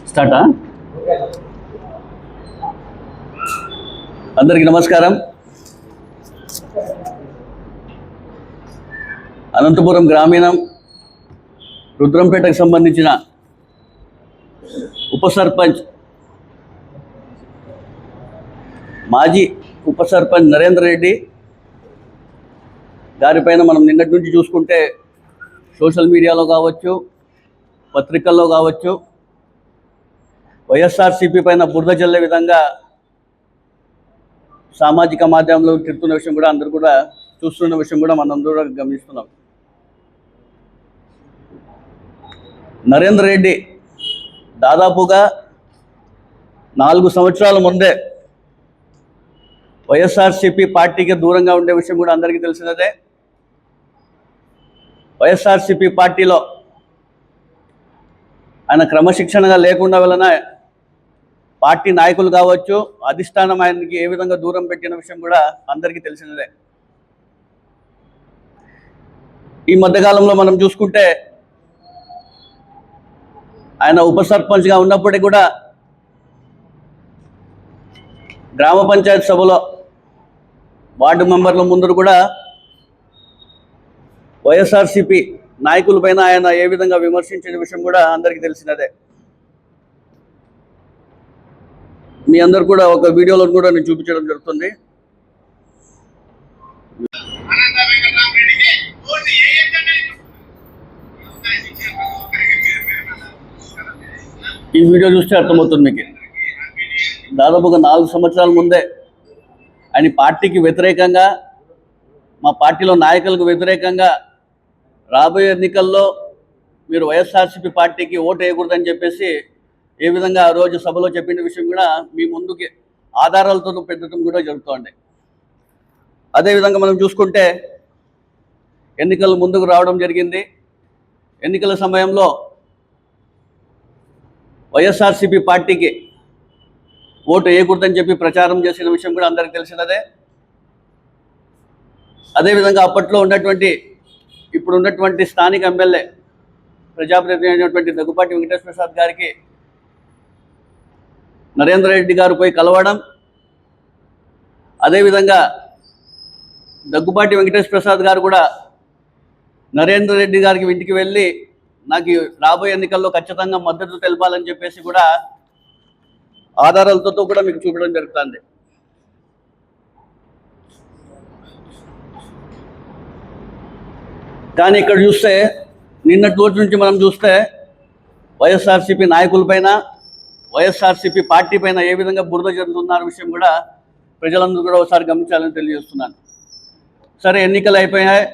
స్టార్టా? అందరికీ నమస్కారం. అనంతపురం గ్రామీణం రుద్రంపేటకు సంబంధించిన ఉప సర్పంచ్ మాజీ ఉప సర్పంచ్ నరేంద్ర రెడ్డి గారిపైన మనం నిన్నటి నుంచి చూసుకుంటే సోషల్ మీడియాలో కావచ్చు, పత్రికల్లో కావచ్చు, వైఎస్ఆర్సీపీ పైన బురద జల్లే విధంగా సామాజిక మాధ్యమంలో తిరుగుతున్న విషయం కూడా అందరూ కూడా చూస్తున్న విషయం కూడా మనందరూ కూడా గమనిస్తున్నాం. నరేంద్ర రెడ్డి దాదాపుగా 4 సంవత్సరాల ముందే వైఎస్ఆర్సీపీ పార్టీకి దూరంగా ఉండే విషయం కూడా అందరికీ తెలిసినదే. వైఎస్ఆర్సీపీ పార్టీలో ఆయన క్రమశిక్షణగా లేకుండా వలన పార్టీ నాయకులు కావచ్చు, అధిష్టానం ఆయనకి ఏ విధంగా దూరం పెట్టిన విషయం కూడా అందరికీ తెలిసినదే. ఈ మధ్యకాలంలో మనం చూసుకుంటే ఆయన ఉప సర్పంచ్గా ఉన్నప్పటికీ కూడా గ్రామ పంచాయతీ సభలో వార్డు మెంబర్ల ముందు కూడా వైఎస్ఆర్సీపీ నాయకులపైన ఆయన ఏ విధంగా విమర్శించిన విషయం కూడా అందరికీ తెలిసినదే. మీ అందరు కూడా ఒక వీడియోలో కూడా నేను చూపించడం జరుగుతుంది. ఈ వీడియో చూస్తే అర్థమవుతుంది మీకు. దాదాపుగా 4 సంవత్సరాల ముందే ఆయన పార్టీకి వ్యతిరేకంగా, మా పార్టీలో నాయకులకు వ్యతిరేకంగా రాబోయే ఎన్నికల్లో మీరు వైఎస్ఆర్సీపీ పార్టీకి ఓటు వేయకూడదని చెప్పేసి ఏ విధంగా ఆ రోజు సభలో చెప్పిన విషయం కూడా మీ ముందుకి ఆధారాలతో పెట్టడం కూడా జరుగుతుంది. అదేవిధంగా మనం చూసుకుంటే ఎన్నికలు ముందుకు రావడం జరిగింది. ఎన్నికల సమయంలో వైఎస్ఆర్సీపీ పార్టీకి ఓటు వేయకూడదని చెప్పి ప్రచారం చేసిన విషయం కూడా అందరికీ తెలిసినదే. అదేవిధంగా అప్పట్లో ఇప్పుడు ఉన్నటువంటి స్థానిక ఎమ్మెల్యే ప్రజాప్రతినిధి అయినటువంటి దగ్గుబాటి వెంకటేశ్వర ప్రసాద్ గారికి నరేంద్ర రెడ్డి గారు పోయి కలవడం, అదేవిధంగా దగ్గుబాటి వెంకటేశ్వర ప్రసాద్ గారు కూడా నరేంద్ర రెడ్డి గారికి ఇంటికి వెళ్ళి నాకు రాబోయే ఎన్నికల్లో ఖచ్చితంగా మద్దతు తెలపాలని చెప్పేసి కూడా ఆధారాలతో కూడా మీకు చూపడం జరుగుతుంది. కానీ ఇక్కడ చూస్తే నిన్నటి రోజు నుంచి మనం చూస్తే వైఎస్ఆర్సీపీ నాయకులపైన, వైఎస్ఆర్సీపీ పార్టీ పైన ఏ విధంగా బురద జరుగుతున్న విషయం కూడా ప్రజలందరూ కూడా ఒకసారి గమనించాలని తెలియజేస్తున్నాను. సరే, ఎన్నికలు అయిపోయాయి.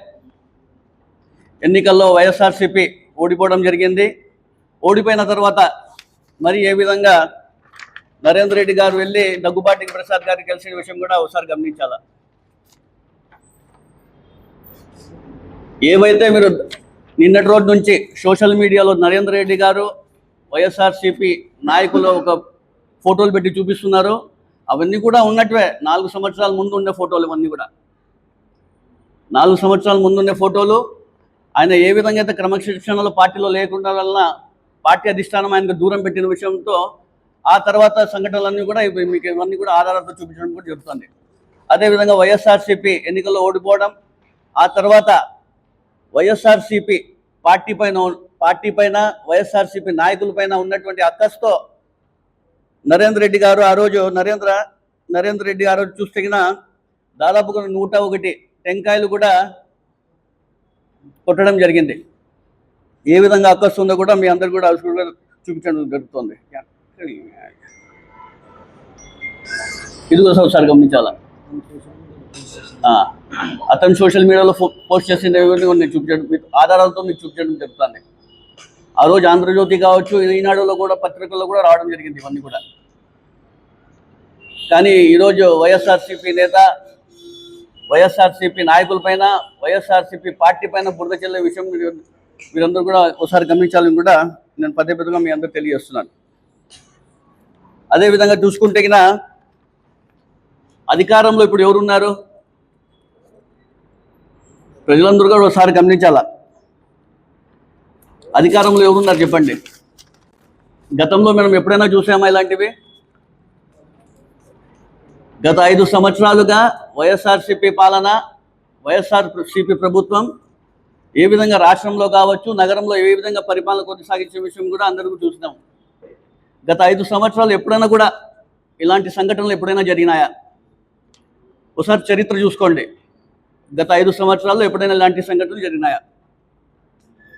ఎన్నికల్లో వైఎస్ఆర్సీపీ ఓడిపోవడం జరిగింది. ఓడిపోయిన తర్వాత మరి ఏ విధంగా నరేంద్ర రెడ్డి గారు వెళ్ళి దగ్గుబాటి ప్రసాద్ గారికి కలిసిన విషయం కూడా ఒకసారి గమనించాలా. ఏవైతే మీరు నిన్నటి రోజు నుంచి సోషల్ మీడియాలో నరేంద్ర రెడ్డి గారు వైఎస్ఆర్సీపీ నాయకులు ఒక ఫోటోలు పెట్టి చూపిస్తున్నారు, అవన్నీ కూడా ఉన్నట్టువే. 4 సంవత్సరాల ముందు ఉండే ఫోటోలు ఇవన్నీ కూడా 4 సంవత్సరాల ముందు ఉండే ఫోటోలు. ఆయన ఏ విధంగా అయితే క్రమశిక్షణలో పార్టీలో లేకుండా వలన పార్టీ అధిష్టానం ఆయనకు దూరం పెట్టిన విషయంతో ఆ తర్వాత సంఘటనలన్నీ కూడా మీకు ఇవన్నీ కూడా ఆధారాలతో చూపించడం కూడా జరుగుతుంది. అదేవిధంగా వైఎస్ఆర్సీపీ ఎన్నికల్లో ఓడిపోవడం, ఆ తర్వాత వైఎస్ఆర్సీపీ పార్టీ పైన వైఎస్ఆర్సీపీ నాయకులపైన ఉన్నటువంటి అక్కస్తో నరేంద్ర రెడ్డి గారు ఆ రోజు నరేంద్ర రెడ్డి ఆ రోజు చూస్తే దాదాపుగా 101 టెంకాయలు కూడా కొట్టడం జరిగింది. ఏ విధంగా అక్కస్ ఉందో కూడా మీ అందరు కూడా చూపించడం జరుగుతుంది. ఇది కూడా ఒకసారి గమనించాలా. అతను సోషల్ మీడియాలో పోస్ట్ చేసిన నేను చూపించడం, ఆధారాలతో మీకు చూపించడం జరుగుతుంది. ఆ రోజు ఆంధ్రజ్యోతి కావచ్చు, ఈనాడులో కూడా పత్రికల్లో కూడా రావడం జరిగింది ఇవన్నీ కూడా. కానీ ఈరోజు వైఎస్ఆర్సీపీ నేత, వైఎస్ఆర్సీపీ నాయకులపైన, వైఎస్ఆర్సీపీ పార్టీ పైన బురద చెల్లే విషయం మీరందరూ కూడా ఒకసారి గమనించాలని కూడా నేను పదేపదేగా మీ అందరూ తెలియజేస్తున్నాను. అదేవిధంగా చూసుకుంటే అధికారంలో ఇప్పుడు ఎవరున్నారు? ప్రజలందరూ కూడా ఒకసారి గమనించాలా. అధికారంలో ఎవరున్నారు చెప్పండి. గతంలో మనం ఎప్పుడైనా చూసామా ఇలాంటివి? గత 5 సంవత్సరాలుగా వైఎస్ఆర్సీపీ పాలన, వైఎస్ఆర్సీపీ ప్రభుత్వం ఏ విధంగా రాష్ట్రంలో కావచ్చు, నగరంలో ఏ విధంగా పరిపాలన కొనసాగించే విషయం కూడా అందరికీ చూసినాం. గత 5 సంవత్సరాలు ఎప్పుడైనా కూడా ఇలాంటి సంఘటనలు ఎప్పుడైనా జరిగినాయా? ఒకసారి చరిత్ర చూసుకోండి. గత 5 సంవత్సరాల్లో ఎప్పుడైనా ఇలాంటి సంఘటనలు జరిగినాయా?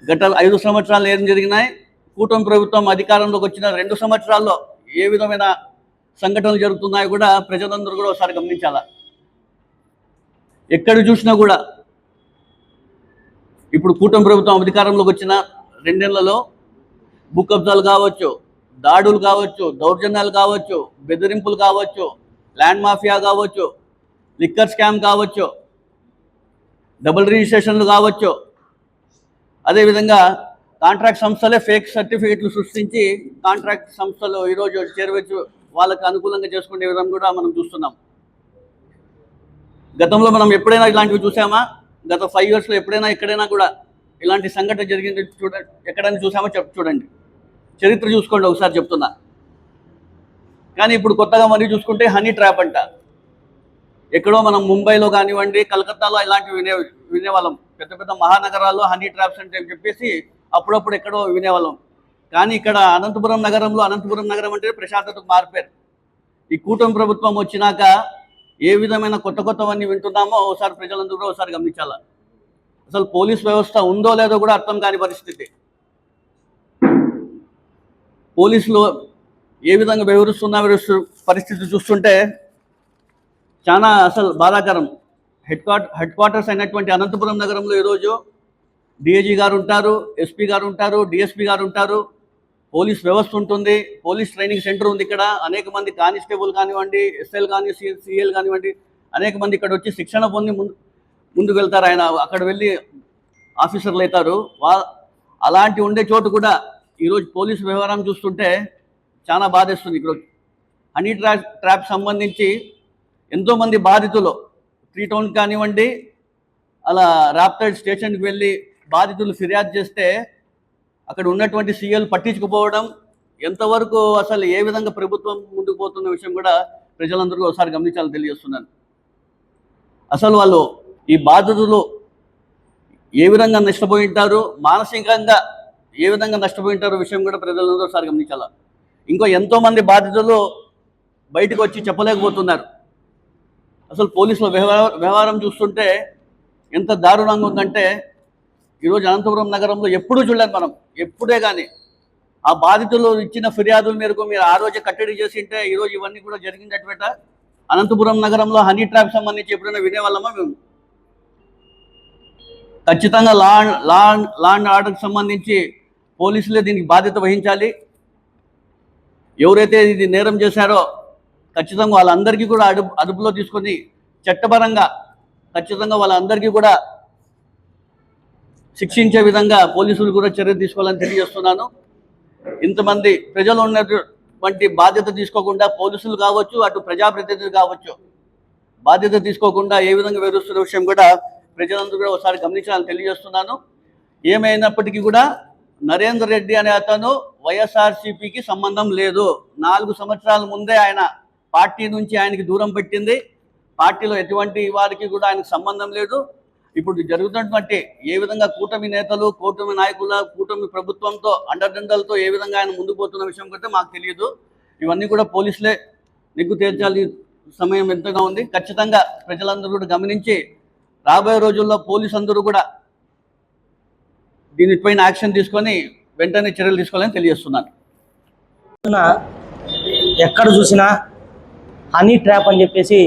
గత 5 సంవత్సరాలు ఏం జరిగినాయి? కూటమి ప్రభుత్వం అధికారంలోకి వచ్చిన 2 సంవత్సరాల్లో ఏ విధమైన సంఘటనలు జరుగుతున్నాయో కూడా ప్రజలందరూ కూడా ఒకసారి గమనించాలా. ఎక్కడ చూసినా కూడా ఇప్పుడు కూటమి ప్రభుత్వం అధికారంలోకి వచ్చిన 2 నెలలలో భూ కబ్జాలు కావచ్చు, దాడులు కావచ్చు, దౌర్జన్యాలు కావచ్చు, బెదిరింపులు కావచ్చు, ల్యాండ్ మాఫియా కావచ్చు, లిక్కర్ స్కామ్ కావచ్చు, డబుల్ రిజిస్ట్రేషన్లు కావచ్చు, అదేవిధంగా కాంట్రాక్ట్ సంస్థలే ఫేక్ సర్టిఫికెట్లు సృష్టించి కాంట్రాక్ట్ సంస్థలు ఈరోజు చేరవచ్చు వాళ్ళకి అనుకూలంగా చేసుకునే విధంగా కూడా మనం చూస్తున్నాం. గతంలో మనం ఎప్పుడైనా ఇలాంటివి చూసామా? గత 5 yearsలో ఎప్పుడైనా ఎక్కడైనా కూడా ఇలాంటి సంఘటన జరిగింది చూడండి, ఎక్కడైనా చూసామో చూడండి, చరిత్ర చూసుకోండి ఒకసారి చెప్తున్నా. కానీ ఇప్పుడు కొత్తగా మరీ చూసుకుంటే హనీ ట్రాప్ అంట. ఎక్కడో మనం ముంబైలో కానివ్వండి, కలకత్తాలో ఇలాంటివి వినేవాళ్ళం. పెద్ద పెద్ద మహానగరాల్లో హనీ ట్రాప్స్ అంటే చెప్పేసి అప్పుడప్పుడు ఎక్కడో వినేవాళ్ళం. కానీ ఇక్కడ అనంతపురం నగరంలో, అనంతపురం నగరం అంటే ప్రశాంతతకు మారిపోయారు. ఈ కూటమి ప్రభుత్వం వచ్చినాక ఏ విధమైన కొత్తవన్నీ వింటున్నామో ఒకసారి ప్రజలందరూ కూడా ఒకసారి గమనించాల. అసలు పోలీస్ వ్యవస్థ ఉందో లేదో కూడా అర్థం కాని పరిస్థితి. పోలీసులు ఏ విధంగా వ్యవహరిస్తున్న పరిస్థితి చూస్తుంటే చాలా అసలు బాధాకరం. హెడ్ క్వార్టర్స్ అయినటువంటి అనంతపురం నగరంలో ఈరోజు డిఐజీ గారు ఉంటారు, ఎస్పీ గారు ఉంటారు, డిఎస్పీ గారు ఉంటారు, పోలీస్ వ్యవస్థ ఉంటుంది, పోలీస్ ట్రైనింగ్ సెంటర్ ఉంది. ఇక్కడ అనేక మంది కానిస్టేబుల్ కానివ్వండి, ఎస్ఎల్ కానీ, సిఎల్ కానివ్వండి, అనేక మంది ఇక్కడ వచ్చి శిక్షణ పొంది ముందుకు వెళ్తారు. ఆయన అక్కడ వెళ్ళి ఆఫీసర్లు అవుతారు. అలాంటి ఉండే చోటు కూడా ఈరోజు పోలీసు వ్యవహారం చూస్తుంటే చాలా బాధేస్తుంది. ఇక్కడ హనీ ట్రాప్ సంబంధించి ఎంతోమంది బాధితులు 3 Town కానివ్వండి, అలా రాప్టైడ్ స్టేషన్కి వెళ్ళి బాధితులు ఫిర్యాదు చేస్తే అక్కడ ఉన్నటువంటి సీఎల్ పట్టించుకుపోవడం, ఎంతవరకు అసలు ఏ విధంగా ప్రభుత్వం ముందుకు పోతున్న విషయం కూడా ప్రజలందరూ ఒకసారి గమనించాలని తెలియజేస్తున్నాను. అసలు వాళ్ళు ఈ బాధితులు ఏ విధంగా నష్టపోయి ఉంటారు, మానసికంగా ఏ విధంగా నష్టపోయి ఉంటారో విషయం కూడా ప్రజలందరూ ఒకసారి గమనించాల. ఇంకో ఎంతోమంది బాధితులు బయటకు వచ్చి చెప్పలేకపోతున్నారు. అసలు పోలీసుల వ్యవహారం చూస్తుంటే ఎంత దారుణంగా ఉందంటే ఈరోజు అనంతపురం నగరంలో ఎప్పుడూ చూడలేదు మనం, ఎప్పుడే కానీ ఆ బాధితులు ఇచ్చిన ఫిర్యాదుల మేరకు మీరు ఆ రోజే కట్టడి చేసి ఉంటే ఈరోజు ఇవన్నీ కూడా జరిగిందట. అనంతపురం నగరంలో హనీ ట్రాప్ సంబంధించి ఎప్పుడైనా వినేవాళ్ళమా మేము? ఖచ్చితంగా లా అండ్ ఆర్డర్కి సంబంధించి పోలీసులే దీనికి బాధ్యత వహించాలి. ఎవరైతే ఇది నేరం చేశారో ఖచ్చితంగా వాళ్ళందరికీ కూడా అదుపులో తీసుకొని చట్టపరంగా ఖచ్చితంగా వాళ్ళందరికీ కూడా శిక్షించే విధంగా పోలీసులు కూడా చర్య తీసుకోవాలని తెలియజేస్తున్నాను. ఇంతమంది ప్రజలు ఉన్నటువంటి బాధ్యత తీసుకోకుండా పోలీసులు కావచ్చు, అటు ప్రజాప్రతినిధులు కావచ్చు, బాధ్యత తీసుకోకుండా ఏ విధంగా వివరిస్తున్న విషయం కూడా ప్రజలందరూ కూడా ఒకసారి గమనించాలని తెలియజేస్తున్నాను. ఏమైనప్పటికీ కూడా నరేందర్ రెడ్డి అనే అతను వైఎస్ఆర్సీపీకి సంబంధం లేదు. 4 సంవత్సరాల ముందే ఆయన పార్టీ నుంచి ఆయనకి దూరం పెట్టింది. పార్టీలో ఎటువంటి వారికి కూడా ఆయనకు సంబంధం లేదు. ఇప్పుడు జరుగుతున్నటువంటి ఏ విధంగా కూటమి నేతలు, కూటమి నాయకుల, కూటమి ప్రభుత్వంతో అండదండలతో ఏ విధంగా ఆయన ముందుకు పోతున్న విషయం కూడా మాకు తెలియదు. ఇవన్నీ కూడా పోలీసులే నిగ్గు తేల్చాలి. సమయం ఎంతగా ఉంది. ఖచ్చితంగా ప్రజలందరూ కూడా గమనించి రాబోయే రోజుల్లో పోలీసు అందరూ కూడా దీనిపైన యాక్షన్ తీసుకొని వెంటనే చర్యలు తీసుకోవాలని తెలియజేస్తున్నాను. ఎక్కడ చూసినా హనీ ట్రాప్ అని చెప్పేసి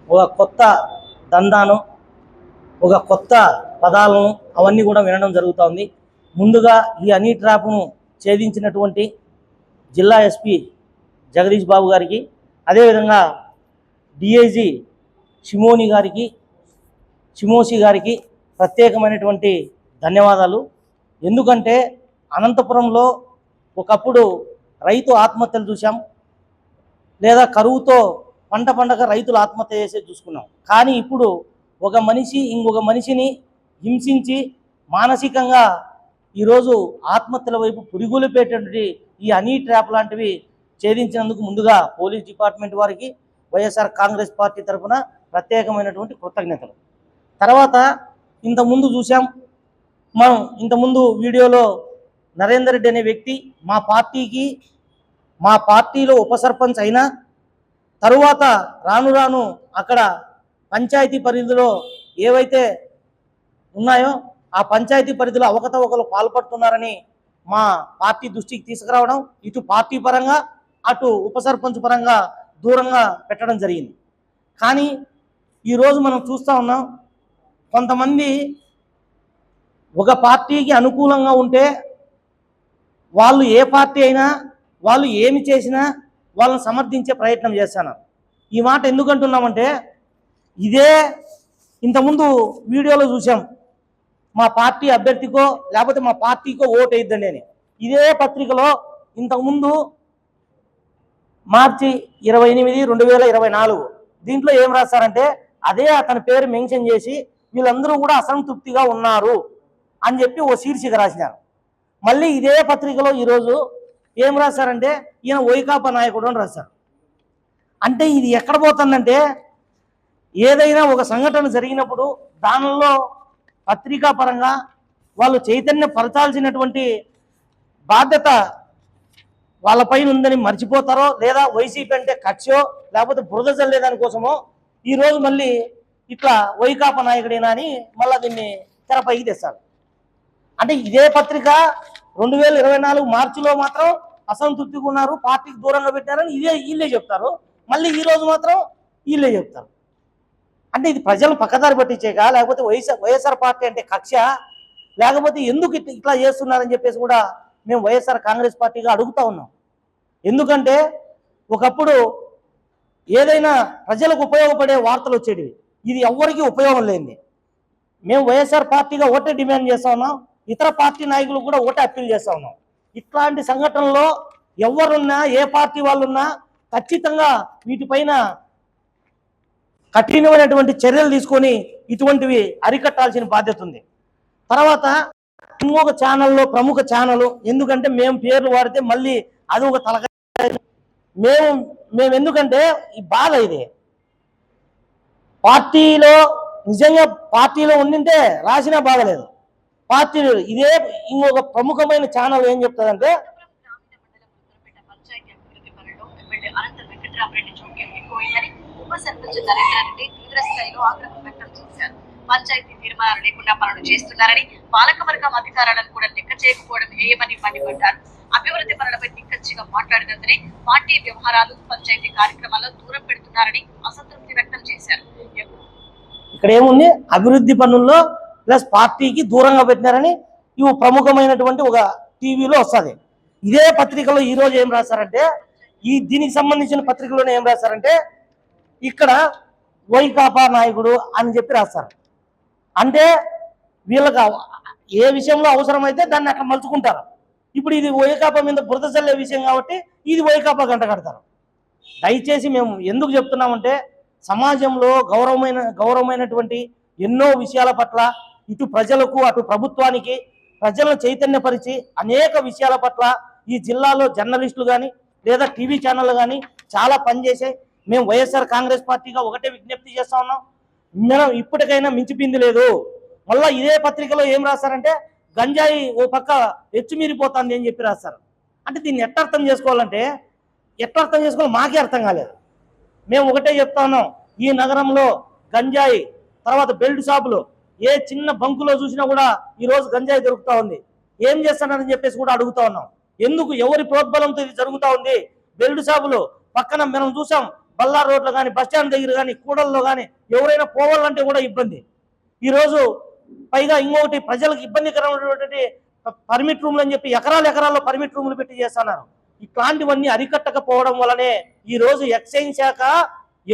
ఒక కొత్త దందాను, ఒక కొత్త పదాలను అవన్నీ కూడా వినడం జరుగుతుంది. ముందుగా ఈ హనీ ట్రాప్ను ఛేదించినటువంటి జిల్లా ఎస్పీ జగదీష్ బాబు గారికి, అదేవిధంగా డిఐజీ షిమోసి గారికి ప్రత్యేకమైనటువంటి ధన్యవాదాలు. ఎందుకంటే అనంతపురంలో ఒకప్పుడు రైతు ఆత్మహత్యలు చూసాం, లేదా కరువుతో పండగ రైతులు ఆత్మహత్య చేసే చూసుకున్నాం. కానీ ఇప్పుడు ఒక మనిషి ఇంకొక మనిషిని హింసించి మానసికంగా ఈరోజు ఆత్మహత్యల వైపు పురిగొలిపేటటువంటి ఈ హనీ ట్రాప్ లాంటివి ఛేదించినందుకు ముందుగా పోలీస్ డిపార్ట్మెంట్ వారికి వైఎస్ఆర్ కాంగ్రెస్ పార్టీ తరఫున ప్రత్యేకమైనటువంటి కృతజ్ఞతలు. తర్వాత ఇంతకుముందు చూసాం మనం, ఇంతకుముందు వీడియోలో నరేందర్ రెడ్డి అనే వ్యక్తి మా పార్టీలో ఉప సర్పంచ్ అయినా తరువాత రాను రాను అక్కడ పంచాయతీ పరిధిలో ఏవైతే ఉన్నాయో ఆ పంచాయతీ పరిధిలో అవకతవకలు పాల్పడుతున్నారని మా పార్టీ దృష్టికి తీసుకురావడం, ఇటు పార్టీ పరంగా అటు ఉప సర్పంచ్ పరంగా దూరంగా పెట్టడం జరిగింది. కానీ ఈరోజు మనం చూస్తూ ఉన్నాం, కొంతమంది ఒక పార్టీకి అనుకూలంగా ఉంటే వాళ్ళు ఏ పార్టీ అయినా వాళ్ళు ఏమి చేసినా వాళ్ళని సమర్థించే ప్రయత్నం చేస్తాను. ఈ మాట ఎందుకంటున్నామంటే, ఇదే ఇంతకుముందు వీడియోలో చూసాం, మా పార్టీ అభ్యర్థికో లేకపోతే మా పార్టీకో ఓటు వేయద్దండి అని. ఇదే పత్రికలో ఇంతకుముందు మార్చి 28, 2024 దీంట్లో ఏం రాస్తారంటే, అదే అతని పేరు మెన్షన్ చేసి వీళ్ళందరూ కూడా అసంతృప్తిగా ఉన్నారు అని చెప్పి ఓ శీర్షిక రాసినారు. మళ్ళీ ఇదే పత్రికలో ఈరోజు ఏం రాశారంటే, ఈయన వైకాపా నాయకుడు అని రాశారు. అంటే ఇది ఎక్కడ పోతుందంటే, ఏదైనా ఒక సంఘటన జరిగినప్పుడు దానిలో పత్రికా పరంగా వాళ్ళు చైతన్యపరచాల్సినటువంటి బాధ్యత వాళ్ళపైన ఉందని మర్చిపోతారో, లేదా వైసీపీ అంటే కక్షో లేకపోతే బురద చల్లే దానికోసమో ఈరోజు మళ్ళీ ఇట్లా వైకాపా నాయకుడేనా అని మళ్ళీ దీన్ని తెరపైకి తెస్తారు. అంటే ఇదే పత్రిక 2024 మార్చిలో మాత్రం అసంతృప్తిగా ఉన్నారు, పార్టీకి దూరంగా పెట్టారని వీళ్ళే చెప్తారు. మళ్ళీ ఈరోజు మాత్రం వీళ్ళే చెప్తారు. అంటే ఇది ప్రజలు పక్కదారి పట్టించేక, లేకపోతే వైఎస్ఆర్ పార్టీ అంటే కక్ష, లేకపోతే ఎందుకు ఇట్లా చేస్తున్నారని చెప్పేసి కూడా మేము వైఎస్ఆర్ కాంగ్రెస్ పార్టీగా అడుగుతా ఉన్నాం. ఎందుకంటే ఒకప్పుడు ఏదైనా ప్రజలకు ఉపయోగపడే వార్తలు వచ్చేటివి, ఇది ఎవ్వరికీ ఉపయోగం లేనిది. మేము వైఎస్ఆర్ పార్టీగా ఓటే డిమాండ్ చేస్తా ఉన్నాం, ఇతర పార్టీ నాయకులు కూడా ఓటే అప్పీల్ చేస్తా ఉన్నాం. ఇట్లాంటి సంఘటనలో ఎవరున్నా ఏ పార్టీ వాళ్ళున్నా ఖచ్చితంగా వీటిపైన కఠినమైనటువంటి చర్యలు తీసుకొని ఇటువంటివి అరికట్టాల్సిన బాధ్యత ఉంది. తర్వాత ఇంకొక ఛానల్లో ప్రముఖ ఛానల్, ఎందుకంటే మేము పేర్లు వాడితే మళ్ళీ అది ఒక తలకాయ. మేము ఎందుకంటే ఈ బాధ ఇది పార్టీలో నిజంగా పార్టీలో ఉండింటే రాసినా బాధలేదు. పార్టీలో ఇదే ఇంకొక ప్రముఖమైన ఛానల్ ఏం చెప్తుందంటే, పంచాయతీ తీర్మానాలు లేకుండా పనులు చేస్తున్నారని, పాలకవర్గం అధికారాలను కూడా లెక్క చేయకపోవడం ఏమని మండిపడ్డారు. అభివృద్ధి పనులపై నిక్కచ్చిగా మాట్లాడినందునే పార్టీ వ్యవహారాలు, పంచాయతీ కార్యక్రమాల్లో దూరం పెడుతున్నారని అసంతృప్తి వ్యక్తం చేశారు. ఇక్కడ ఏముంది, అభివృద్ధి పనుల్లో ప్లస్ పార్టీకి దూరంగా పెట్టినారని ఇవి ప్రముఖమైనటువంటి ఒక టీవీలో వస్తుంది. ఇదే పత్రికలో ఈరోజు ఏం రాశారంటే, దీనికి సంబంధించిన పత్రికలోనే ఏం రాశారంటే, ఇక్కడ వైకాపా నాయకుడు అని చెప్పి రాస్తారు. అంటే వీళ్ళకి ఏ విషయంలో అవసరమైతే దాన్ని అట్లా మలుచుకుంటారు. ఇప్పుడు ఇది వైకాపా మీద బురద చల్లే విషయం కాబట్టి ఇది వైకాపా గంట కడతారు. దయచేసి మేము ఎందుకు చెప్తున్నామంటే, సమాజంలో గౌరవమైనటువంటి ఎన్నో విషయాల పట్ల ఇటు ప్రజలకు అటు ప్రభుత్వానికి ప్రజలను చైతన్యపరిచి అనేక విషయాల పట్ల ఈ జిల్లాలో జర్నలిస్టులు కానీ లేదా టీవీ ఛానళ్ళు కానీ చాలా పనిచేసే మేము వైఎస్ఆర్ కాంగ్రెస్ పార్టీగా ఒకటే విజ్ఞప్తి చేస్తా ఉన్నాం. మనం ఇప్పటికైనా మించిపోయింది లేదు. మళ్ళీ ఇదే పత్రికలో ఏం రాస్తారంటే, గంజాయి ఓ పక్క ఎచ్చుమీరిపోతుంది అని చెప్పి రాస్తారు. అంటే దీన్ని ఎట్లా అర్థం చేసుకోవాలంటే, ఎట్లా అర్థం చేసుకోవాలి మాకే అర్థం కాలేదు. మేము ఒకటే చెప్తా ఉన్నాం, ఈ నగరంలో గంజాయి తర్వాత బెల్ట్ షాపులు ఏ చిన్న బంకులో చూసినా కూడా ఈరోజు గంజాయి దొరుకుతూ ఉంది. ఏం చేస్తున్నారని చెప్పేసి కూడా అడుగుతా ఉన్నాం. ఎందుకు, ఎవరి ప్రోద్బలంతో ఇది జరుగుతూ ఉంది? బెల్ట్ షాపులు పక్కన మనం చూసాం, బల్లార్ రోడ్లో కానీ బస్ స్టాండ్ దగ్గర కానీ కూడల్లో కానీ ఎవరైనా పోవాలంటే కూడా ఇబ్బంది. ఈరోజు పైగా ఇంకొకటి ప్రజలకు ఇబ్బందికరమైనటువంటి పర్మిట్ రూమ్లు అని చెప్పి ఎకరాల్లో పర్మిట్ రూములు పెట్టి చేస్తున్నారు. ఇట్లాంటివన్నీ అరికట్టకపోవడం వల్లనే ఈరోజు ఎక్సైజ్ శాఖ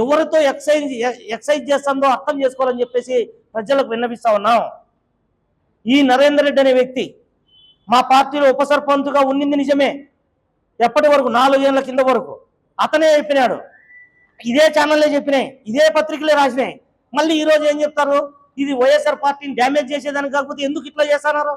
ఎవరితో ఎక్సైజ్ చేస్తుందో అర్థం చేసుకోవాలని చెప్పేసి ప్రజలకు విన్నపిస్తా ఉన్నాం. ఈ నరేందర్ రెడ్డి అనే వ్యక్తి మా పార్టీలో ఉప సర్పంచ్గా ఉండింది నిజమే. ఎప్పటి వరకు 4 ఏళ్ల కింద వరకు అతనే చెప్పినాడు, ఇదే ఛానల్లే చెప్పినాయి, ఇదే పత్రికలే రాసినాయి. మళ్ళీ ఈరోజు ఏం చెప్తారు, ఇది వైఎస్ఆర్ పార్టీని డ్యామేజ్ చేసేదానికి కాకపోతే ఎందుకు ఇట్లా చేస్తున్నారు?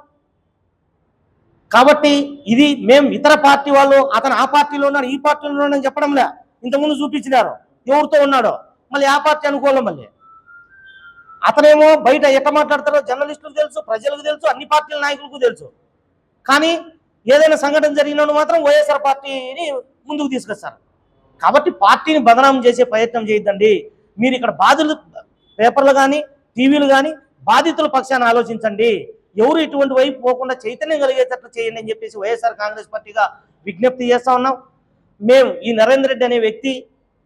కాబట్టి ఇది మేము ఇతర పార్టీ వాళ్ళు అతను ఆ పార్టీలో ఉన్నాడు ఈ పార్టీలో ఉన్నాడు అని చెప్పడంలే. ఇంతకుముందు చూపించినారు ఎవరితో ఉన్నాడో, మళ్ళీ ఆ పార్టీ అనుకోవాలి. మళ్ళీ అతనేమో బయట ఎట్లా మాట్లాడతారో జర్నలిస్టులకు తెలుసు, ప్రజలకు తెలుసు, అన్ని పార్టీల నాయకులకు తెలుసు. కానీ ఏదైనా సంఘటన జరిగినప్పుడు మాత్రం వైఎస్ఆర్ పార్టీని ముందుకు తీసుకొస్తారు. కాబట్టి పార్టీని బదనాం చేసే ప్రయత్నం చేయొద్దండి. మీరు ఇక్కడ బాధితులు పేపర్లు కానీ టీవీలు కానీ బాధితుల పక్షాన్ని ఆలోచించండి. ఎవరు ఇటువంటి వైపు పోకుండా చైతన్యం కలిగేటట్లు చేయండి అని చెప్పేసి వైఎస్ఆర్ కాంగ్రెస్ పార్టీగా విజ్ఞప్తి చేస్తా ఉన్నాం. మేము ఈ నరేందర్ రెడ్డి అనే వ్యక్తి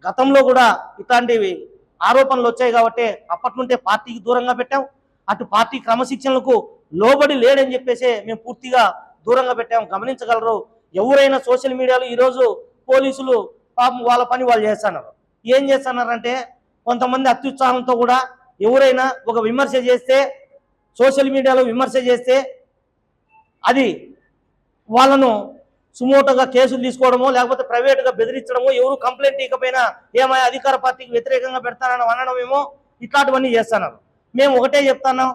గతంలో కూడా ఇట్లాంటివి ఆరోపణలు వచ్చాయి కాబట్టి అప్పటి నుండే పార్టీకి దూరంగా పెట్టాం. అటు పార్టీ క్రమశిక్షణలకు లోబడి లేడని చెప్పేసి మేము పూర్తిగా దూరంగా పెట్టాం. గమనించగలరు. ఎవరైనా సోషల్ మీడియాలో ఈరోజు పోలీసులు పాపం వాళ్ళ పని వాళ్ళు చేస్తున్నారు. ఏం చేస్తున్నారంటే కొంతమంది అత్యుత్సాహంతో కూడా ఎవరైనా ఒక విమర్శ చేస్తే, సోషల్ మీడియాలో విమర్శ చేస్తే అది వాళ్ళను సుమోటోగా కేసులు తీసుకోవడమో లేకపోతే ప్రైవేటుగా బెదిరించడమో, ఎవరు కంప్లైంట్ ఇవ్వకపోయినా ఏమైనా అధికార పార్టీకి వ్యతిరేకంగా పెడతానని అనడమేమో ఇట్లాంటివన్నీ చేస్తున్నారు. మేము ఒకటే చెప్తున్నాం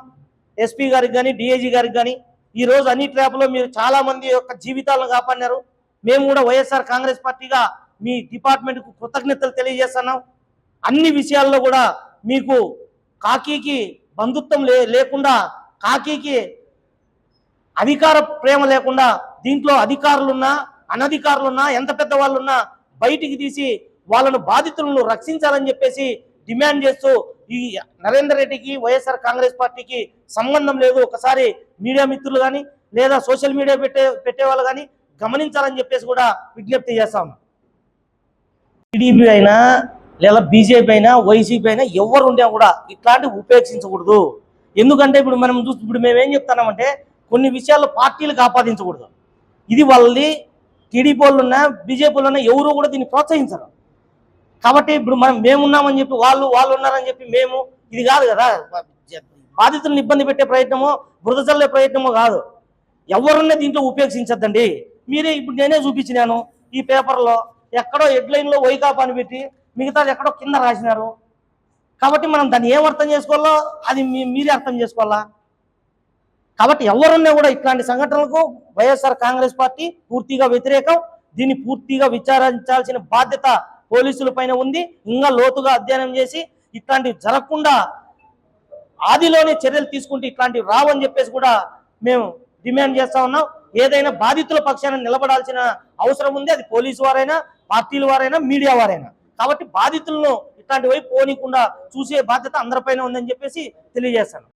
ఎస్పీ గారికి కానీ డిఐజీ గారికి కానీ, ఈరోజు అన్ని ట్రాప్లో మీరు చాలా మంది యొక్క జీవితాలను కాపాడినారు. మేము కూడా వైఎస్ఆర్ కాంగ్రెస్ పార్టీగా మీ డిపార్ట్మెంట్కు కృతజ్ఞతలు తెలియజేస్తున్నాం. అన్ని విషయాల్లో కూడా మీకు కాకీకి బంధుత్వం లేకుండా, కాకీకి అధికార ప్రేమ లేకుండా, దీంట్లో అధికారులున్నా అనధికారులున్నా ఎంత పెద్ద వాళ్ళున్నా బయటికి తీసి వాళ్ళను బాధితులను రక్షించాలని చెప్పేసి డిమాండ్ చేస్తూ ఈ నరేందర్ రెడ్డికి వైఎస్ఆర్ కాంగ్రెస్ పార్టీకి సంబంధం లేదు. ఒకసారి మీడియా మిత్రులు కానీ లేదా సోషల్ మీడియా పెట్టే వాళ్ళు కానీ గమనించాలని చెప్పేసి కూడా విజ్ఞప్తి చేస్తాం. టీడీపీ అయినా లేదా బీజేపీ అయినా వైసీపీ అయినా ఎవరు ఉండే కూడా ఇట్లాంటివి ఉపేక్షించకూడదు. ఎందుకంటే ఇప్పుడు మనం ఇప్పుడు మేమేం చెప్తున్నామంటే కొన్ని విషయాల్లో పార్టీలకు ఆపాదించకూడదు. ఇది వాళ్ళది టీడీపీ వాళ్ళు ఉన్నా బీజేపీ వాళ్ళు ఉన్నా ఎవరు కూడా దీన్ని ప్రోత్సహించరు. కాబట్టి ఇప్పుడు మేమున్నామని చెప్పి వాళ్ళు ఉన్నారని చెప్పి మేము ఇది కాదు కదా. బాధితులను ఇబ్బంది పెట్టే ప్రయత్నమో బురద చల్లే ప్రయత్నమో కాదు. ఎవరున్నా దీంట్లో ఉపేక్షించద్దండి. మీరే ఇప్పుడు నేనే చూపించినాను ఈ పేపర్లో ఎక్కడో హెడ్లైన్లో వైకాపా అని పెట్టి మిగతాది ఎక్కడో కింద రాసినారు. కాబట్టి మనం దాన్ని ఏం అర్థం చేసుకోవాలో అది మీరే అర్థం చేసుకోవాలా. కాబట్టి ఎవరున్నా కూడా ఇట్లాంటి సంఘటనలకు వైఎస్ఆర్ కాంగ్రెస్ పార్టీ పూర్తిగా వ్యతిరేకం. దీన్ని పూర్తిగా విచారించాల్సిన బాధ్యత పోలీసుల పైన ఉంది. ఇంకా లోతుగా అధ్యయనం చేసి ఇట్లాంటివి జరగకుండా ఆదిలోనే చర్యలు తీసుకుంటే ఇట్లాంటివి రావని చెప్పేసి కూడా మేము డిమాండ్ చేస్తా ఉన్నాం. ఏదైనా బాధితుల పక్షాన నిలబడాల్సిన అవసరం ఉంది. అది పోలీసు వారైనా పార్టీల వారైనా మీడియా వారైనా. కాబట్టి బాధితులను ఇట్లాంటి వైపు పోనీకుండా చూసే బాధ్యత అందరిపైన ఉందని చెప్పేసి తెలియజేస్తాను.